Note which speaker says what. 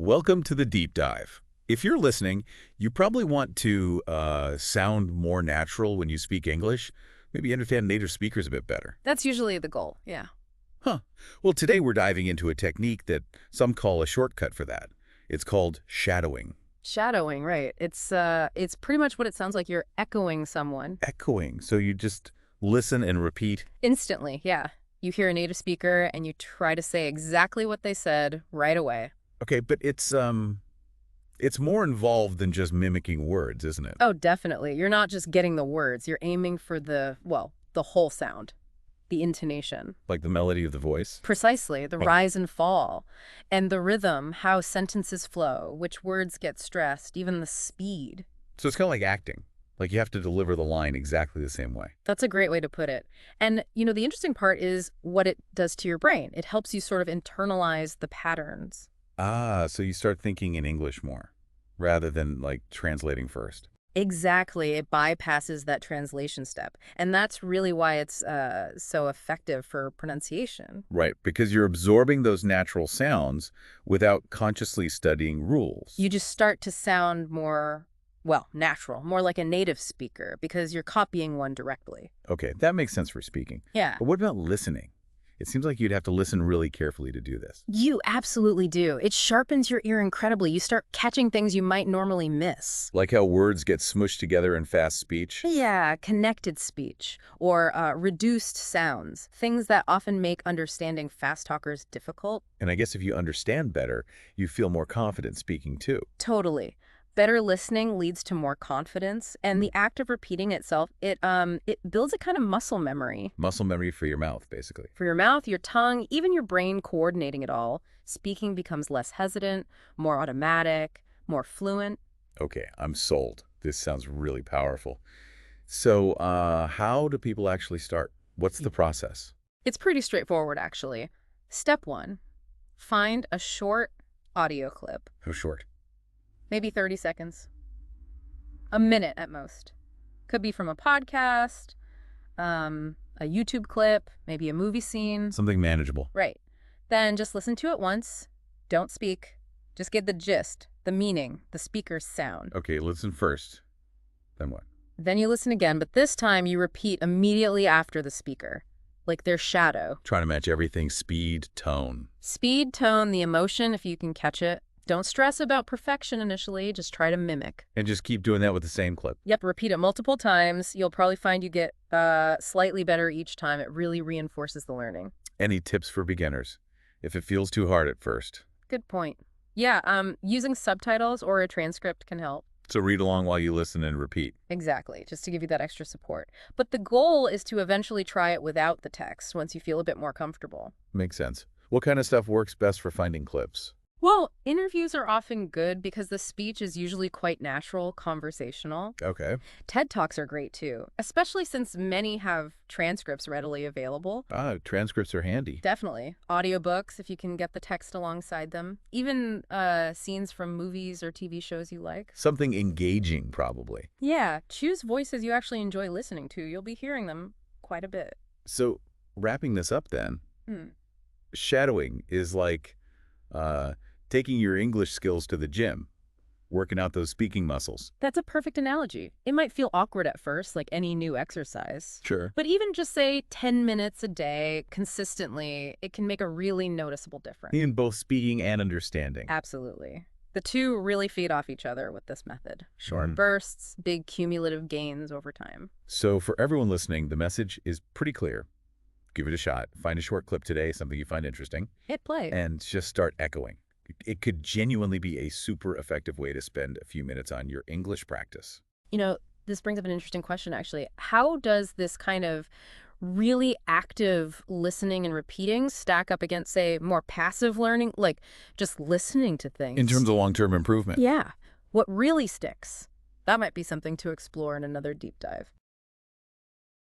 Speaker 1: Welcome to the deep dive. If you're listening, you probably want to sound more natural when you speak English, maybe understand native speakers a bit better.
Speaker 2: That's usually the goal, yeah.
Speaker 1: Huh. Well, today we're diving into a technique that some call a shortcut for that. It's called shadowing.
Speaker 2: Shadowing, right. It's pretty much what it sounds like. You're echoing someone.
Speaker 1: Echoing. So you just listen and repeat.
Speaker 2: Instantly, yeah. You hear a native speaker and you try to say exactly what they said right away.
Speaker 1: Okay, but it's more involved than just mimicking words, isn't it?
Speaker 2: Oh, definitely. You're not just getting the words. You're aiming for the whole sound. The intonation.
Speaker 1: Like the melody of the voice?
Speaker 2: Precisely. The rise and fall. And the rhythm, how sentences flow, which words get stressed, even the speed.
Speaker 1: So it's kind of like acting. Like you have to deliver the line exactly the same way.
Speaker 2: That's a great way to put it. And, the interesting part is what it does to your brain. It helps you sort of internalize the patterns.
Speaker 1: Ah, so you start thinking in English more, rather than, like, translating first.
Speaker 2: Exactly. It bypasses that translation step. And that's really why it's so effective for pronunciation.
Speaker 1: Right, because you're absorbing those natural sounds without consciously studying rules.
Speaker 2: You just start to sound more, natural, more like a native speaker, because you're copying one directly.
Speaker 1: Okay, that makes sense for speaking.
Speaker 2: Yeah.
Speaker 1: But what about listening? It seems like you'd have to listen really carefully to do this.
Speaker 2: You absolutely do. It sharpens your ear incredibly. You start catching things you might normally miss.
Speaker 1: Like how words get smushed together in fast speech?
Speaker 2: Yeah, connected speech or reduced sounds, things that often make understanding fast talkers difficult.
Speaker 1: And I guess if you understand better, you feel more confident speaking too.
Speaker 2: Totally. Better listening leads to more confidence, and the act of repeating itself, it builds a kind of muscle memory.
Speaker 1: Muscle memory for your mouth, basically.
Speaker 2: For your mouth, your tongue, even your brain coordinating it all, speaking becomes less hesitant, more automatic, more fluent.
Speaker 1: Okay, I'm sold. This sounds really powerful. So how do people actually start? What's the process?
Speaker 2: It's pretty straightforward, actually. Step 1, find a short audio clip.
Speaker 1: How short?
Speaker 2: Maybe 30 seconds. A minute at most. Could be from a podcast, a YouTube clip, maybe a movie scene.
Speaker 1: Something manageable.
Speaker 2: Right. Then just listen to it once. Don't speak. Just get the gist, the meaning, the speaker's sound.
Speaker 1: Okay, listen first. Then what?
Speaker 2: Then you listen again, but this time you repeat immediately after the speaker, like their shadow.
Speaker 1: Trying to match everything: speed, tone.
Speaker 2: Speed, tone, the emotion, if you can catch it. Don't stress about perfection initially, just try to mimic.
Speaker 1: And just keep doing that with the same clip.
Speaker 2: Yep, repeat it multiple times. You'll probably find you get slightly better each time. It really reinforces the learning.
Speaker 1: Any tips for beginners, if it feels too hard at first?
Speaker 2: Good point. Yeah, using subtitles or a transcript can help.
Speaker 1: So read along while you listen and repeat.
Speaker 2: Exactly, just to give you that extra support. But the goal is to eventually try it without the text once you feel a bit more comfortable.
Speaker 1: Makes sense. What kind of stuff works best for finding clips?
Speaker 2: Well, interviews are often good because the speech is usually quite natural, conversational.
Speaker 1: Okay.
Speaker 2: TED Talks are great too, especially since many have transcripts readily available.
Speaker 1: Transcripts are handy.
Speaker 2: Definitely. Audiobooks, if you can get the text alongside them. Even scenes from movies or TV shows you like.
Speaker 1: Something engaging, probably.
Speaker 2: Yeah, choose voices you actually enjoy listening to. You'll be hearing them quite a bit.
Speaker 1: So wrapping this up then, shadowing is like taking your English skills to the gym, working out those speaking muscles.
Speaker 2: That's a perfect analogy. It might feel awkward at first, like any new exercise.
Speaker 1: Sure.
Speaker 2: But even just say 10 minutes a day consistently, it can make a really noticeable difference.
Speaker 1: In both speaking and understanding.
Speaker 2: Absolutely. The two really feed off each other with this method. Short bursts, big cumulative gains over time.
Speaker 1: So for everyone listening, the message is pretty clear. Give it a shot. Find a short clip today, something you find interesting.
Speaker 2: Hit play.
Speaker 1: And just start echoing. It could genuinely be a super effective way to spend a few minutes on your English practice.
Speaker 2: This brings up an interesting question, actually. How does this kind of really active listening and repeating stack up against, say, more passive learning, like just listening to things?
Speaker 1: In terms of long-term improvement?
Speaker 2: Yeah. What really sticks? That might be something to explore in another deep dive.